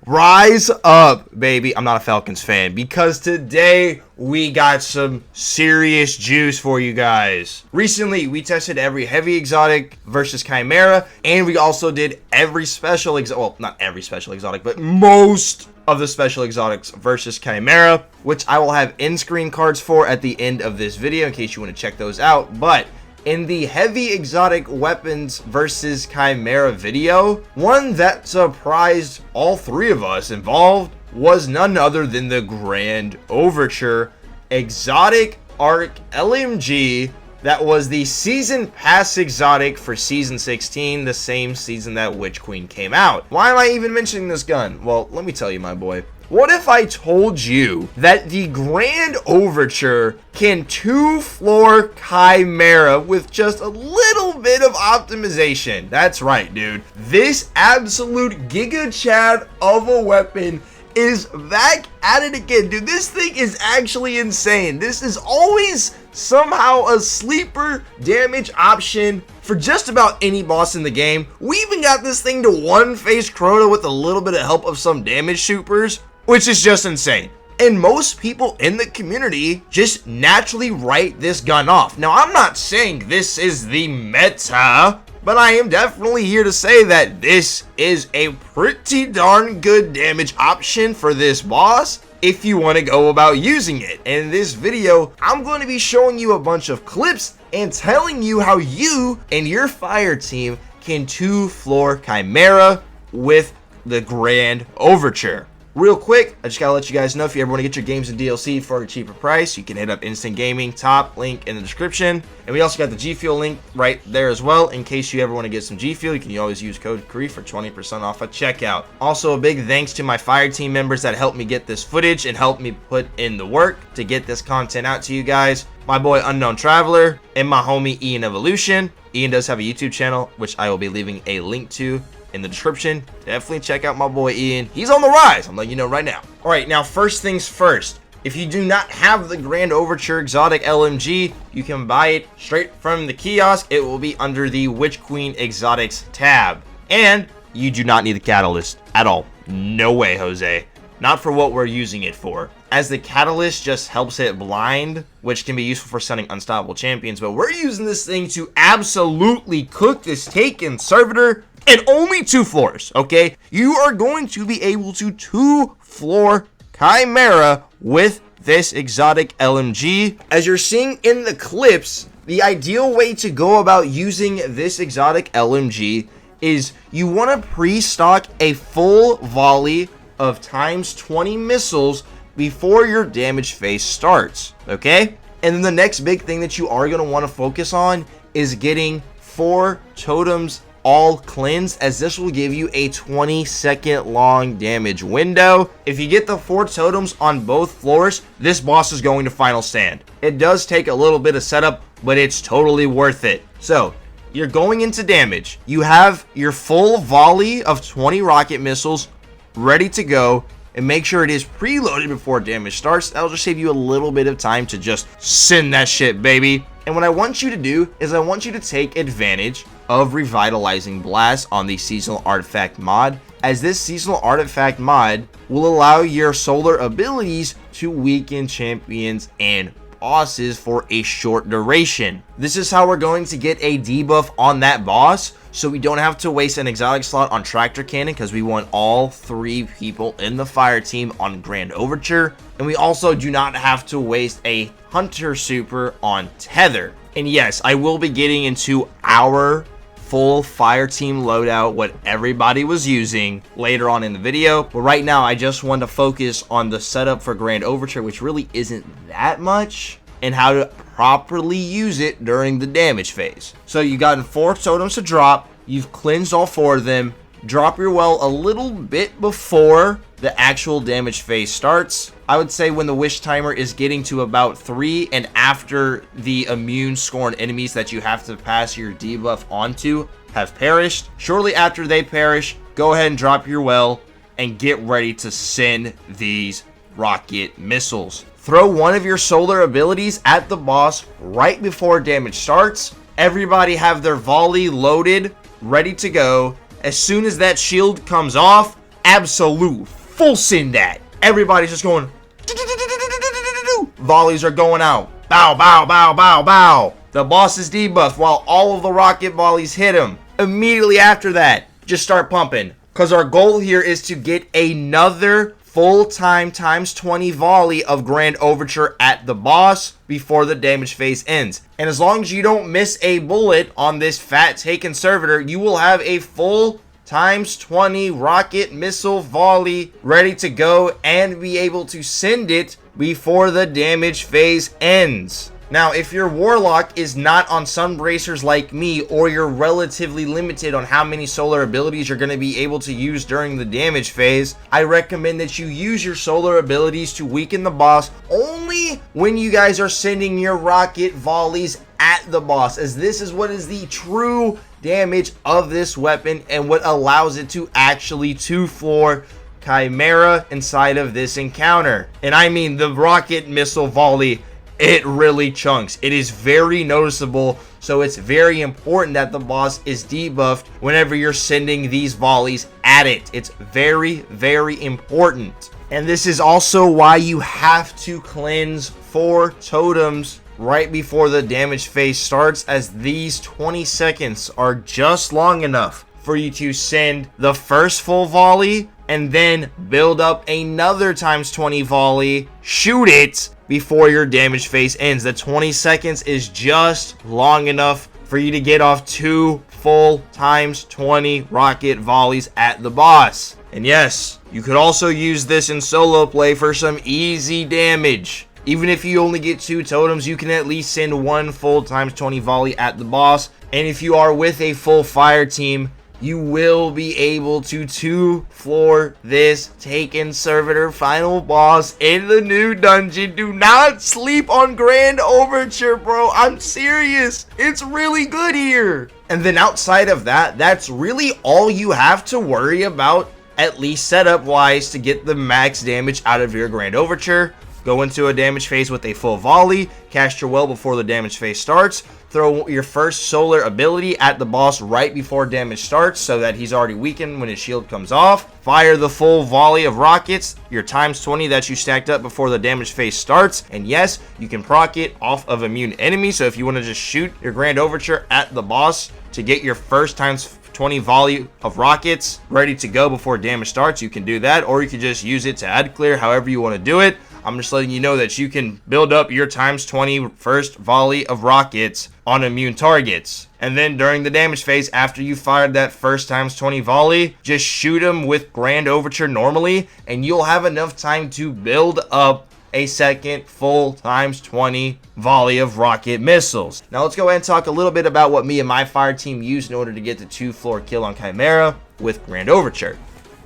Rise up, baby. I'm not a Falcons fan because today we got some serious juice for you guys. Recently, we tested every heavy exotic versus Chimaera, and we also did every special exotic, well, not every special exotic, but most of the special exotics versus Chimaera, which I will have in-screen cards for at the end of this video in case you want to check those out. But in the heavy exotic weapons versus Chimaera video, one that surprised all three of us involved was none other than the Grand Overture exotic arc LMG that was the season pass exotic for season 16, the same season that Witch Queen came out. Why am I even mentioning this gun? Well, let me tell you, my boy. What if I told you that the Grand Overture can 2-floor Chimaera with just a little bit of optimization? That's right, dude. This absolute Giga Chad of a weapon is back at it again. Dude, this thing is actually insane. This is always somehow a sleeper damage option for just about any boss in the game. We even got this thing to one-face Crota with a little bit of help of some damage supers, which is just insane. And most people in the community just naturally write this gun off. Now, I'm not saying this is the meta, but I am definitely here to say that this is a pretty darn good damage option for this boss if you want to go about using it. And in this video, I'm going to be showing you a bunch of clips and telling you how you and your fire team can 2-floor Chimaera with the Grand Overture. Real quick, I just gotta let you guys know, if you ever want to get your games and DLC for a cheaper price, you can hit up Instant Gaming, top link in the description. And we also got the G Fuel link right there as well. In case you ever want to get some G Fuel, you can always use code Kree for 20% off at checkout. Also, a big thanks to my fire team members that helped me get this footage and helped me put in the work to get this content out to you guys. My boy Unknown Traveler and my homie Ian Evolution. Ian does have a YouTube channel, which I will be leaving a link to in the description. Definitely check out my boy Ian. He's on the rise, I'm letting you know right now. All right, now first things first. If you do not have the Grand Overture exotic LMG, you can buy it straight from the kiosk. It will be under the Witch Queen Exotics tab. And you do not need the catalyst at all. No way, Jose. Not for what we're using it for, as the catalyst just helps it blind, which can be useful for stunning unstoppable champions. But we're using this thing to absolutely cook this Taken servitor. And only 2 floors, okay? You are going to be able to 2-floor Chimaera with this exotic LMG. As you're seeing in the clips, the ideal way to go about using this exotic LMG is you want to pre-stock a full volley of ×20 missiles before your damage phase starts, okay? And then the next big thing that you are going to want to focus on is getting 4 totems all cleansed, as this will give you a 20-second long damage window. If you get the 4 totems on both floors, this boss is going to final stand. It does take a little bit of setup, but it's totally worth it. So you're going into damage. You have your full volley of 20 rocket missiles ready to go, and make sure it is preloaded before damage starts. That'll just save you a little bit of time to just send that shit, baby. And what I want you to do is I want you to take advantage of Revitalizing Blast on the Seasonal Artifact mod, as this Seasonal Artifact mod will allow your solar abilities to weaken champions and bosses for a short duration. This is how we're going to get a debuff on that boss, so we don't have to waste an exotic slot on Tractor Cannon, because we want all 3 people in the fire team on Grand Overture. And we also do not have to waste a Hunter Super on Tether. And yes, I will be getting into our full Fireteam Loadout, what everybody was using, later on in the video. But right now, I just want to focus on the setup for Grand Overture, which really isn't that much, and how to properly use it during the damage phase. So you've gotten 4 totems to drop. You've cleansed all 4 of them. Drop your well a little bit before the actual damage phase starts. I would say when the wish timer is getting to about 3 and after the immune scorn enemies that you have to pass your debuff onto have perished. Shortly after they perish, go ahead and drop your well and get ready to send these rocket missiles. Throw one of your solar abilities at the boss right before damage starts. Everybody have their volley loaded, ready to go. As soon as that shield comes off, absolute full send that. Everybody's just going. Volleys are going out. Bow, bow, bow, bow, bow. The boss is debuffed while all of the rocket volleys hit him. Immediately after that, just start pumping. Because our goal here is to get another full-time times 20 volley of Grand Overture at the boss before the damage phase ends. And as long as you don't miss a bullet on this fat taken servitor, you will have a full times 20 rocket missile volley ready to go and be able to send it before the damage phase ends. Now, if your Warlock is not on sun bracers like me, or you're relatively limited on how many solar abilities you're going to be able to use during the damage phase, I recommend that you use your solar abilities to weaken the boss only when you guys are sending your rocket volleys at the boss, as this is what is the true damage of this weapon and what allows it to actually two-floor Chimaera inside of this encounter. And I mean, the rocket missile volley, it really chunks. It is very noticeable, so it's very important that the boss is debuffed whenever you're sending these volleys at it. It's very, very important. And this is also why you have to cleanse 4 totems right before the damage phase starts, as these 20 seconds are just long enough for you to send the first full volley and then build up another times 20 volley, shoot it before your damage phase ends. The 20 seconds is just long enough for you to get off 2 full times 20 rocket volleys at the boss. And yes, you could also use this in solo play for some easy damage. Even if you only get 2 totems, you can at least send 1 full times 20 volley at the boss. And if you are with a full fire team, you will be able to 2-floor this taken servitor final boss in the new dungeon. Do not sleep on Grand Overture, bro. I'm serious. It's really good here. And then outside of that, that's really all you have to worry about, at least setup wise, to get the max damage out of your Grand Overture. Go into a damage phase with a full volley, cast your well before the damage phase starts, throw your first solar ability at the boss right before damage starts so that he's already weakened when his shield comes off, fire the full volley of rockets, your times 20 that you stacked up before the damage phase starts, and yes, you can proc it off of immune enemies, so if you want to just shoot your Grand Overture at the boss to get your first times 20 volley of rockets ready to go before damage starts, you can do that, or you can just use it to add clear, however you want to do it. I'm just letting you know that you can build up your times 20 first volley of rockets on immune targets. And then during the damage phase, after you fired that first times 20 volley, just shoot them with Grand Overture normally, and you'll have enough time to build up a second full times 20 volley of rocket missiles. Now let's go ahead and talk a little bit about what me and my fire team used in order to get the 2-floor kill on Chimaera with Grand Overture.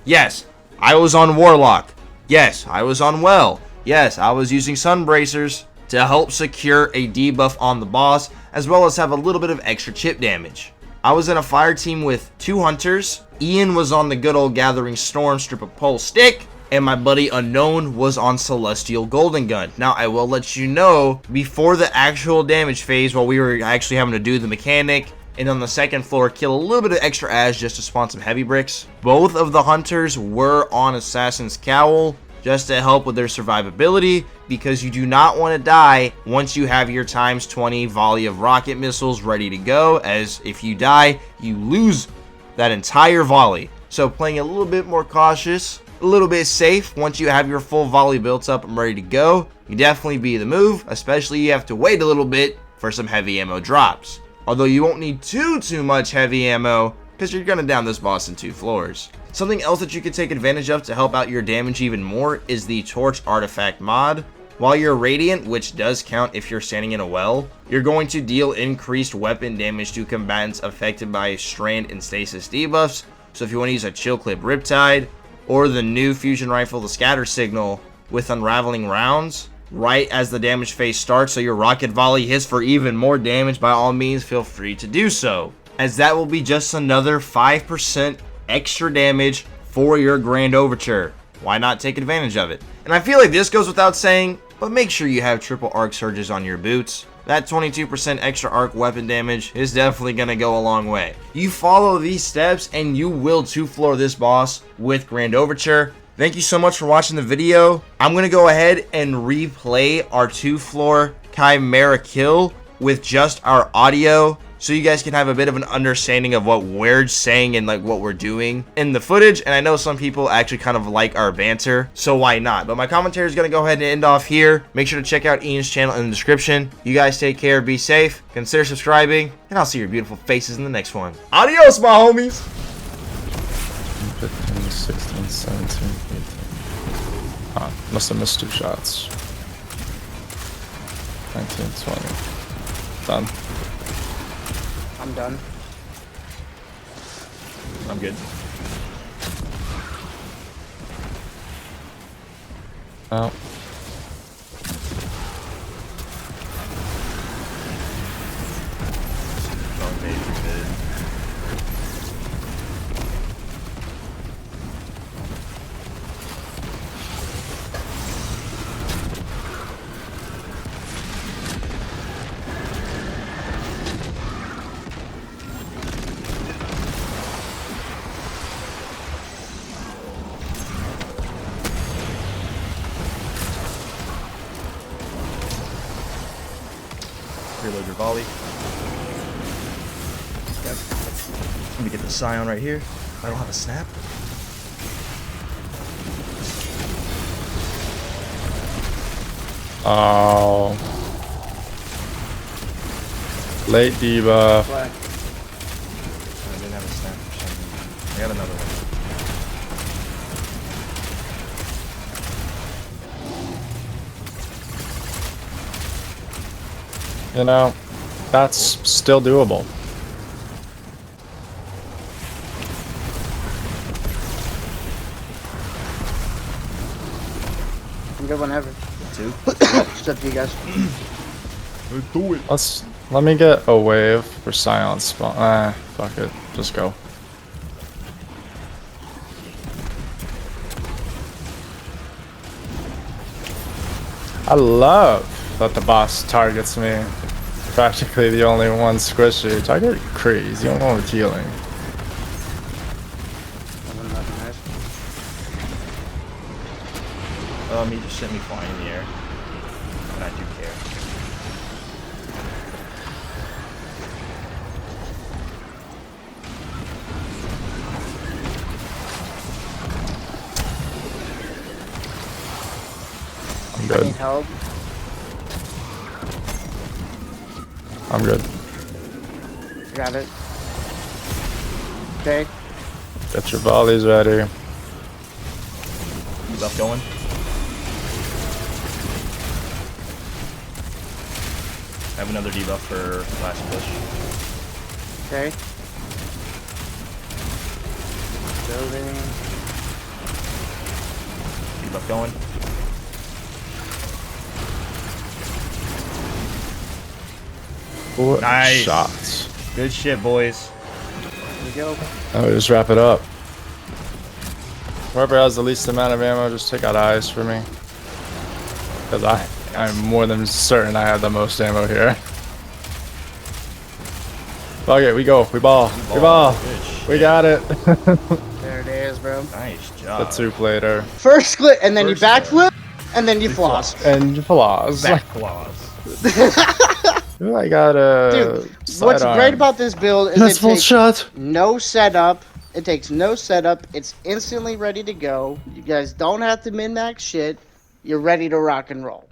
Yes, I was on Warlock. Yes, I was on Well. Yes, I was using sun bracers to help secure a debuff on the boss, as well as have a little bit of extra chip damage. I was in a fire team with 2 hunters. Ian was on the good old Gathering Storm strip of pole stick, and my buddy Unknown was on Celestial Golden Gun. Now, I will let you know, before the actual damage phase, while we were actually having to do the mechanic, and on the second floor, kill a little bit of extra ash just to spawn some heavy bricks, both of the hunters were on Assassin's Cowl, just to help with their survivability, because you do not want to die once you have your times 20 volley of rocket missiles ready to go, as if you die, you lose that entire volley. So playing a little bit more cautious, a little bit safe, once you have your full volley built up and ready to go, you definitely be the move, especially you have to wait a little bit for some heavy ammo drops. Although you won't need too much heavy ammo, because you're going to down this boss in 2 floors. Something else that you can take advantage of to help out your damage even more is the Torch Artifact mod. While you're Radiant, which does count if you're standing in a well, you're going to deal increased weapon damage to combatants affected by Strand and Stasis debuffs. So if you want to use a Chill Clip Riptide, or the new Fusion Rifle, the Scatter Signal, with Unraveling Rounds, right as the damage phase starts, so your rocket volley hits for even more damage, by all means feel free to do so, as that will be just another 5% extra damage for your Grand Overture. Why not take advantage of it? And I feel like this goes without saying, but make sure you have triple arc surges on your boots. that 22% extra arc weapon damage is definitely going to go a long way. You follow these steps and you will 2-floor this boss with Grand Overture. Thank you so much for watching the video. I'm going to go ahead and replay our 2-floor Chimaera kill with just our audio, so you guys can have a bit of an understanding of what we're saying and like what we're doing in the footage. And I know some people actually kind of like our banter, so why not? But my commentary is going to go ahead and end off here. Make sure to check out Ian's channel in the description. You guys take care, be safe, consider subscribing, and I'll see your beautiful faces in the next one. Adios, my homies! 15, 16, 17, 18. Ah, must have missed 2 shots. 19, 20. Done. I'm done. I'm good. Oh. Oh, baby, good. Reload your volley. Yep. Let me get the Scion right here. I don't have a snap. Oh. Late debuff. Flag. I didn't have a snap for some reason. I got another one. You know, that's still doable. I'm good whenever. 2. It's up to you guys. Do it. Let me get a wave for silence spawn. Fuck it. Just go. I love that the boss targets me. Practically the only one squishy. Target Kree, the only one with healing. He just sent me flying in the air. And I do care. I'm I good. need help. I'm good. Got it. Okay. Get your volleys ready. Stuff going. I have another debuff for last push. Okay. Building. Debuff going. What Nice. shots. Good shit, boys. Here we go. Oh, just wrap it up. Whoever has the least amount of ammo, just take out eyes for me. Because I'm more than certain I have the most ammo here. Fuck it, we go. We ball. We ball. We got it. There it is, bro. Nice The job. 2-plater. First clip, and then First you backflip, and then you floss. And flaws. Back claws. Ooh, I got a. Dude, what's great about this build is That's it full takes shot. no setup. It takes no setup. It's instantly ready to go. You guys don't have to min-max shit. You're ready to rock and roll.